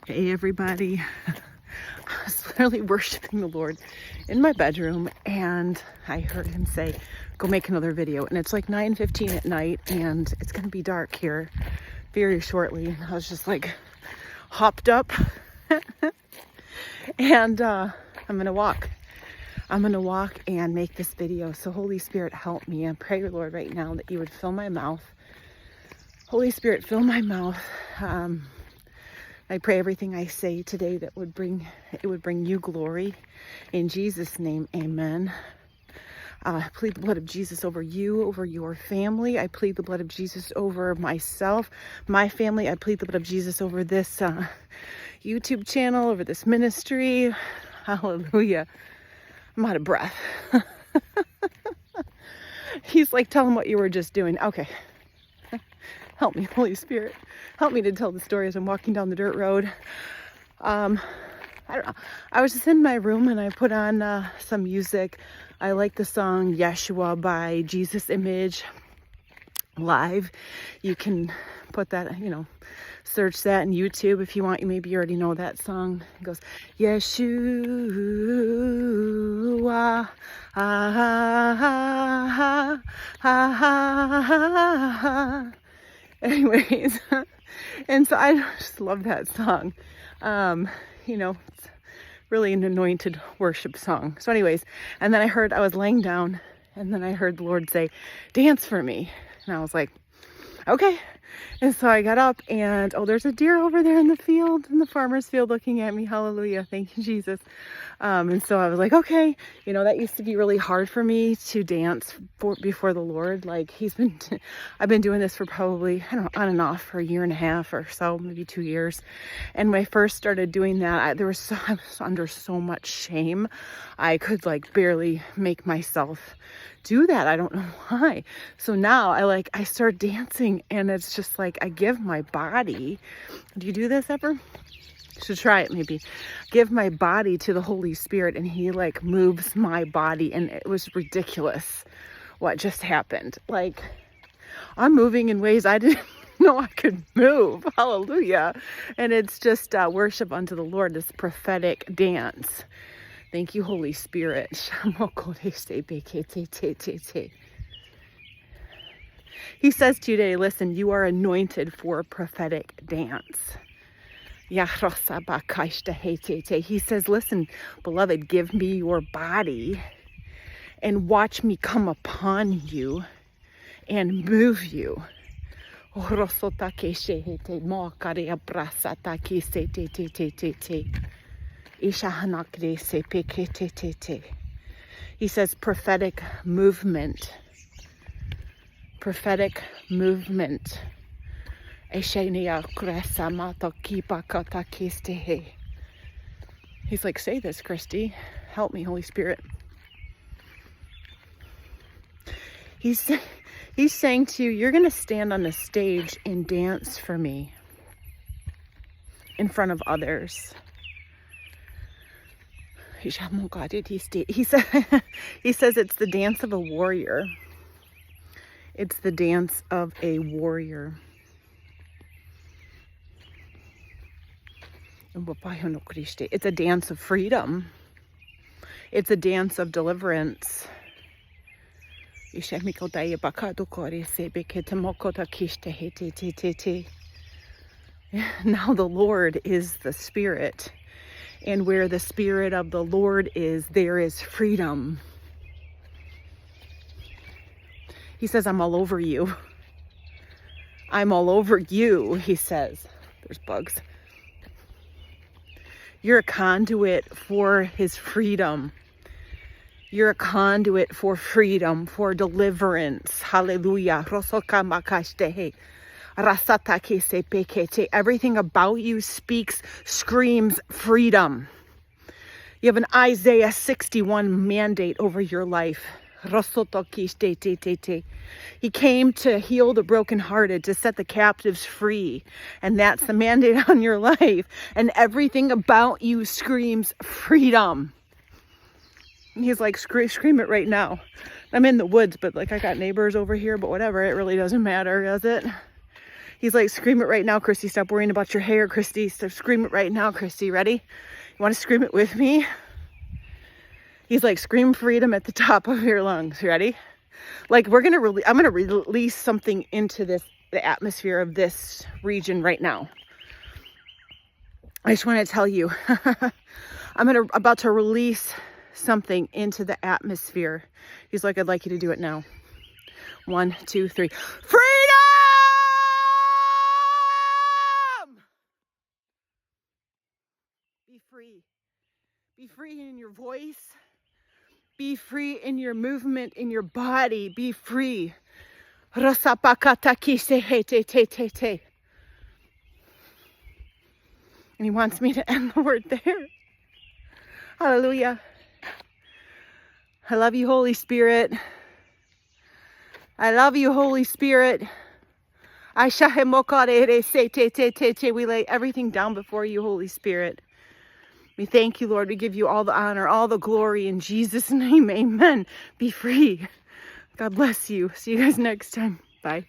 Hey everybody. I was literally worshiping the Lord in my bedroom and I heard him say, go make another video. And it's like 9:15 at night and it's going to be dark here very shortly. And I was just like hopped up and I'm going to walk. I'm going to walk and make this video. So Holy Spirit, help me. And pray, Lord, right now that you would fill my mouth. Holy Spirit, fill my mouth. I pray everything I say today that would bring you glory. In Jesus' name, amen. I plead the blood of Jesus over you, over your family. I plead the blood of Jesus over myself, my family. I plead the blood of Jesus over this YouTube channel, over this ministry. Hallelujah. I'm out of breath. He's like, tell him what you were just doing. Okay. Help me, Holy Spirit. Help me to tell the story as I'm walking down the dirt road. I don't know. I was just in my room and I put on some music. I like the song Yeshua by Jesus Image Live. You can put that, search that on YouTube if you want. Maybe you already know that song. It goes, Yeshua, ha ha ha ha ha ha. Anyways, and so I just love that song. It's really an anointed worship song. So anyways, and then I was laying down and then I heard the Lord say, dance for me. And I was like, okay. And so I got up and, there's a deer over there in the field, in the farmer's field looking at me. Hallelujah. Thank you, Jesus. And so I was like, okay, that used to be really hard for me to dance before the Lord. Like I've been doing this for probably, on and off for a year and a half or so, maybe 2 years. And when I first started doing that, I was under so much shame. I could barely make myself do that. I don't know why. So now I start dancing and it's just like I give my body. Do you do this ever? Should try it maybe. Give my body to the Holy Spirit and he moves my body, and it was ridiculous what just happened. I'm moving in ways I didn't know I could move. Hallelujah. And it's just worship unto the Lord, this prophetic dance. Thank you, Holy Spirit. He says today, listen, you are anointed for a prophetic dance. He says, listen, beloved, give me your body and watch me come upon you and move you. He says prophetic movement. Prophetic movement. He's like, say this, Christy. Help me, Holy Spirit. He's saying to you, you're going to stand on the stage and dance for me in front of others. He says it's the dance of a warrior. It's the dance of a warrior. It's a dance of freedom. It's a dance of deliverance. Now the Lord is the Spirit. And where the Spirit of the Lord is, there is freedom. He says, I'm all over you. I'm all over you, he says. There's bugs. You're a conduit for his freedom. You're a conduit for freedom, for deliverance. Hallelujah. Everything about you speaks, screams freedom. You have an Isaiah 61 mandate over your life. He came to heal the brokenhearted, to set the captives free. And that's the mandate on your life. And everything about you screams freedom. And he's like, scream it right now. I'm in the woods, but I got neighbors over here, but whatever. It really doesn't matter, does it? He's like, scream it right now, Christy. Stop worrying about your hair, Christy. Stop, scream it right now, Christy. Ready? You want to scream it with me? He's like, scream freedom at the top of your lungs. Ready? Like, I'm going to release something into the atmosphere of this region right now. I just want to tell you, I'm about to release something into the atmosphere. He's like, I'd like you to do it now. 1, 2, 3. Freedom! Be free. Be free in your voice. Be free in your movement, in your body. Be free. And he wants me to end the word there. Hallelujah. I love you, Holy Spirit. I love you, Holy Spirit. We lay everything down before you, Holy Spirit. We thank you, Lord. We give you all the honor, all the glory in Jesus' name. Amen. Be free. God bless you. See you guys next time. Bye.